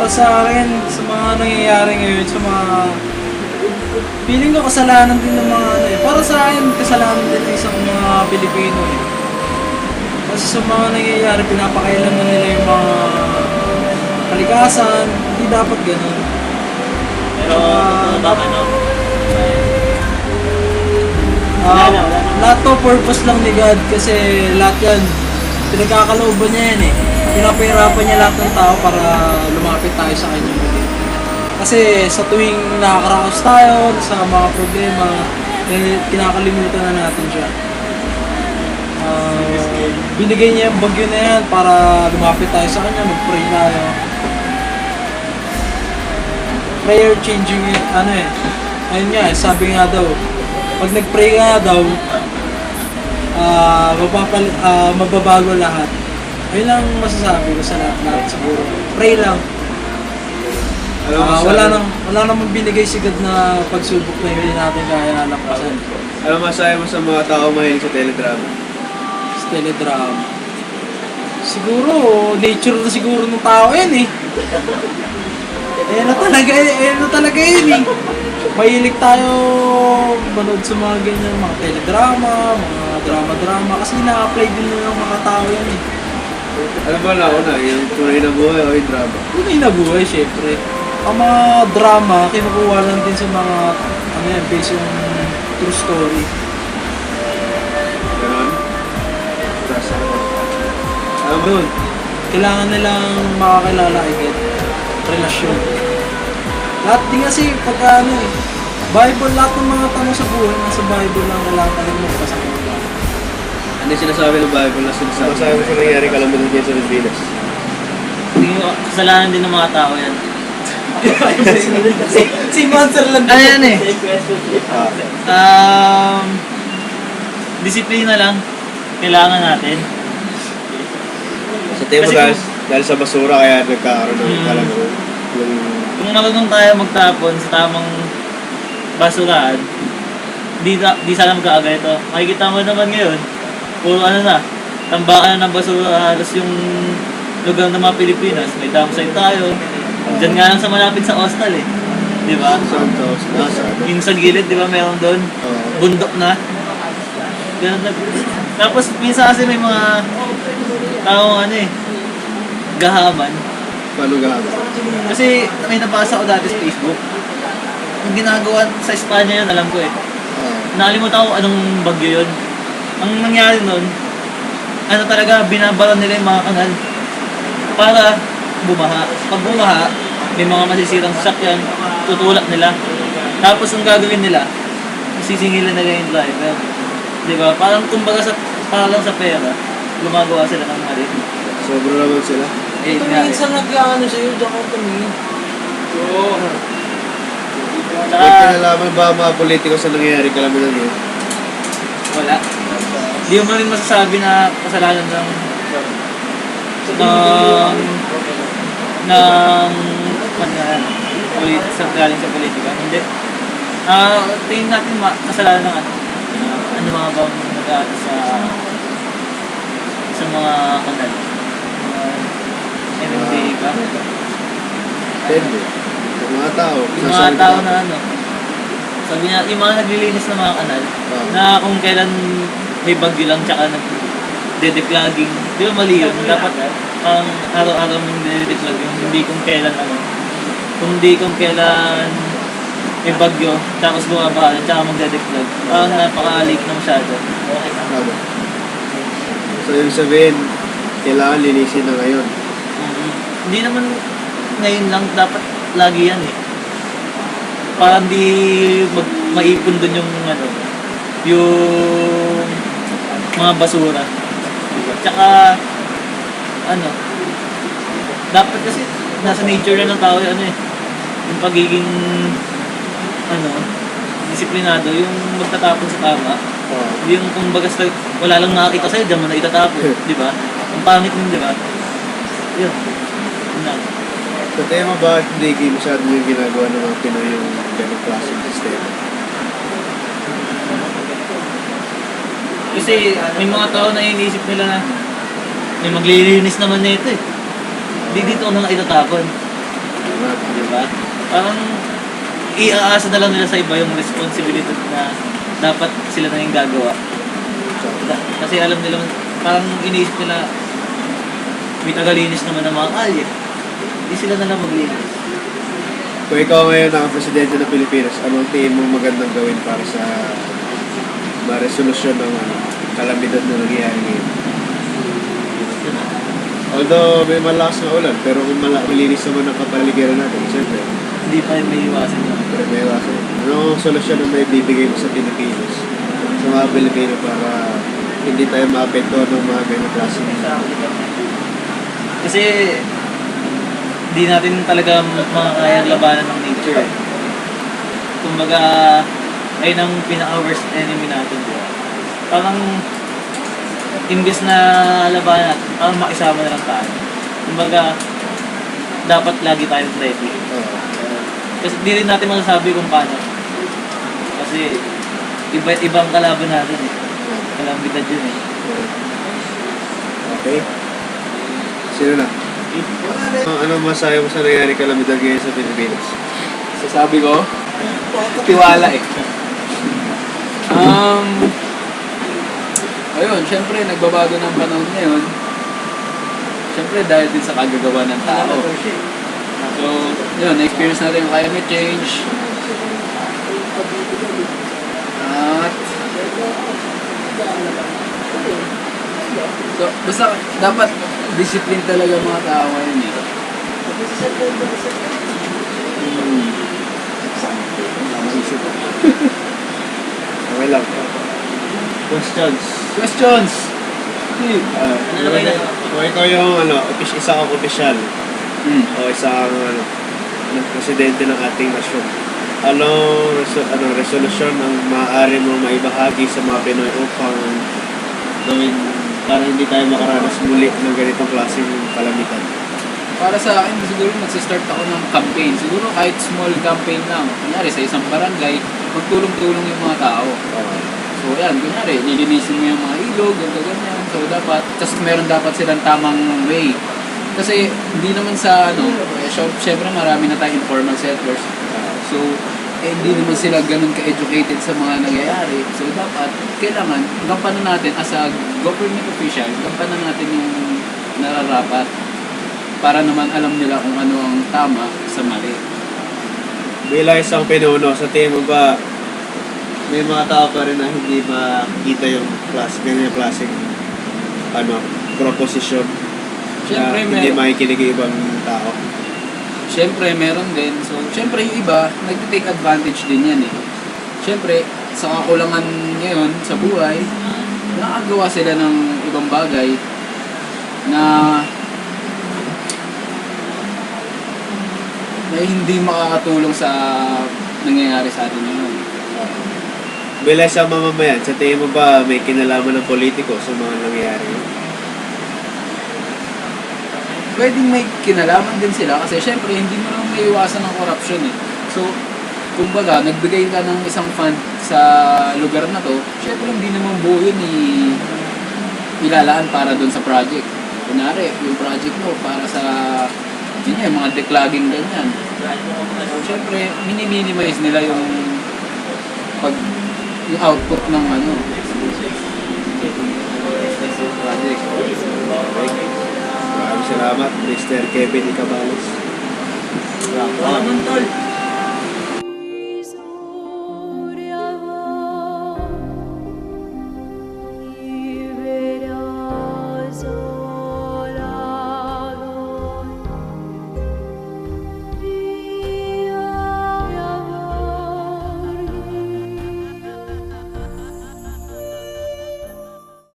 para sa akin, sa mga nangyayari ngayon, sa mga... Feeling ko kasalanan din ng mga ano eh. Para sa akin, kasalanan din ng isang mga Pilipino eh. Kasi sa mga nangyayari, pinapakailan na nila yung mga kalikasan. Hindi dapat ganun. Pero, baka no? Lahat to purpose lang ni God kasi lahat yan, pinagkakalooban niya yan eh. Pinapahirapan niya lahat ng tao para lumapit tayo sa kanya muli. Kasi sa tuwing nakakaraos tayo sa mga problema, kinakalimutan na natin siya. Binigay niya yung bagyo na yan para lumapit tayo sa kanya, mag-pray tayo. Prayer changing ano eh. Ayun nga, sabi nga daw, pag nag-pray ka daw, mababago lahat. Ayun lang masasabi ko sa lahat siguro. Pray lang. Wala namang binigay si God na pagsubok na hindi natin kaya lampasan. Ano masahe mo sa mga tao mahilig sa teledrama? Sa teledrama. Siguro, nature na siguro ng tao yan eh. na talaga yun eh. Mahilig tayo manood sa mga ganyan, mga teledrama, mga drama-drama, kasi na-apply din ng mga tao yan eh. Alam ba na una, yung tunay na buhay o yung drama? Tunay na buhay, syempre. Ang mga drama, kinukuha lang din sa mga, ano yan, based on true story. Ganon? Tapos ako. Alam mo yun? Kailangan nilang makakilala agad. Relasyon. Lahat din kasi pagka ano eh, Bible, lahat ng mga tanong sa buhay, nasa Bible lang kailangan mo magbasa ko. Ano yung sinasabi ng Bible na sinasabi? Masahe mo sa nangyari kalamidad ngayon sa Pilipinas? Hindi ko, kasalanan din ng mga tao yan. Si Monster lang. Ano yan eh? Disiplina lang. Kailangan natin. Sa tingin mo Kasi dahil sa basura kaya nagkakaroon ng kalamidad? Kung marunong tayo magtapon sa tamang basurahan, di sana magkaaga ito. Makikita mo naman ngayon, puro ano na, tambakan na ng basura halos yung lugar ng mga Pilipinas. May dump site tayo. Diyan nga lang sa malapit sa hostel eh. Di ba? Yung sa gilid, di ba meron doon? Bundok na. Ganun na. Tapos minsan kasi may mga taong ano eh, gahaman. Paano gahaman? Kasi may nabasa ko dati sa Facebook. Yung ginagawa sa Espanya yun, alam ko eh. Nakalimutan ko anong bagyo yun. Ang nangyari nun, ano talaga, binabara nila yung mga kanal para bumaha. Pag bumaha, may mga masisirang sasakyan, tutulak nila. Tapos ang gagawin nila, sisingilan nila yung driver. Diba? Parang kumbaga para lang sa pera, gumagawa sila ng mali. Sobra naman sila. Eh, Tumingin sa nag-ano sa'yo, diyan ka tumingin. Oo. May kinalaman ba ang mga politiko sa nangyayari kalamidad ngayon? Wala. Hindi mo rin masasabi na kasalanan ng sa galing sa politika. Hindi. Tingin natin kasalanan ng ano mga bang nag-aato sa mga kanal. MMDA ba? Depende. Yung mga tao. Yung mga tao na ano. Sabi niya, yung mga naglilinis ng mga kanal, na kung kailan may bagyo lang tsaka nag-dedeclogging. Di ba mali yun? Dapat ang araw-araw mong dedeclog yung hindi kung kailan ano. Kung hindi kung kailan may bagyo, tapos bumabahan, tsaka magdedeclog. Parang napaka-leak na masyado. So yung sabihin, kailangan linisin na ngayon. Hindi naman ngayon lang, dapat lagi yan eh. Para hindi maipon dun yung ano, yung mga basura. Tsaka ano, dapat kasi nasa nature na ng tao ano eh, yung pagiging ano, disiplinado, yung magtatapon sa tama. Yung kung bagas wala lang nakakita sa'yo, diyan mo na itatapon, di ba? Ang pangit nun, di ba? Yun. Sa tema ba, hindi masyado yung ginagawa ng mga Pinoy yung ganong klaseng sistema? Kasi may mga tao na iniisip nila na may maglilinis naman na ito eh. Di dito na itatapon. ba? Parang iaasa na lang nila sa iba yung responsibility na dapat sila na yung gagawa. Kasi alam nila, parang iniisip nila, may tagalinis naman ng mga kalye. Hindi sila na lang maglinis. Kung ikaw ngayon ang presidente ng Pilipinas, anong tingin mo magandang gawin para sa ma-resolusyon ng kalamidad na nangyayari ngayon? Although may malakas na ulan, pero kung malinis naman ang kapaligiran natin, siyempre, Hindi pa may iwasan yun. pero may iwasan. Anong solusyon na may bibigay mo sa Pilipinas? Sa mga Pilipino para hindi tayo maapekto ng mga ganang klase? Kasi hindi natin talaga makakayang labanan ng nature. Kumbaga, ayun ang pinaka-worst enemy natin. Diba? Parang, imbes na labanan natin, parang makisama na lang tayo. Kumbaga, dapat lagi tayong ready. Kasi di rin natin masasabi kung paano. Kasi, ibang kalaban natin eh. Kalamidad yun eh. Okay. Sino na? Ano masahe mo sa nangyari kalamidad ngayon sa Pilipinas? Sasabi ko, tiwala eh. Ayun, syempre nagbabago ng panahon ngayon. Syempre dahil din sa kagagawa ng tao. So, yun, na-experience natin yung climate change. At so, basta dapat discipline talaga mga tao ngayon eh. Okay lang. Questions. Questions! Ano ba yun? Kung ikaw yung isang opisyal o isang presidente ng ating nasyon, anong resolusyon ang maaari mo maibahagi sa mga Pinoy upang gawin para hindi tayo makaranas muli ng ganitong klaseng kalamidad? Para sa akin, siguro magsistart ako ng campaign. Siguro kahit small campaign lang. Kunyari, sa isang barangay, magtulong-tulong yung mga tao. So yan, kunyari, lilinisin mo yung mga ilog, ganyan. So dapat, kasi meron dapat silang tamang way. Kasi hindi naman sa syempre marami na tayong informal settlers. So, hindi naman sila ganun ka-educated sa mga nangyayari. So dapat, kailangan, gampanan natin as a government official, gampanan natin yung nararapat para naman alam nila kung ano ang tama sa mali. Bilang isang pinuno, sa tingin mo ba may mga tao pa rin na hindi makikita yung ganyan klaseng proposisyon Siyempre, na hindi makikinig yung ibang tao? Siyempre, meron din. So, siyempre yung iba, nag-take advantage din yan eh. Siyempre, sa kakulangan ngayon sa buhay, nakagawa sila ng ibang bagay na hindi makakatulong sa nangyayari sa atin ngayon. Bilang sa mamamayan, sa tingin mo ba may kinalaman ng politiko sa mga nangyayari? Pwedeng may kinalaman din sila kasi syempre hindi mo naman maiiwasan ng corruption eh. So, kumbaga, nagbigay ka ng isang fund sa lugar na to, syempre hindi naman buo yun ilalaan para doon sa project. Kunwari, yung project mo para sa mga declogging ganyan. So, syempre, minimize nila yung output ng project. Maraming salamat, Mr. Kevin Icabalos. Salamat, tol.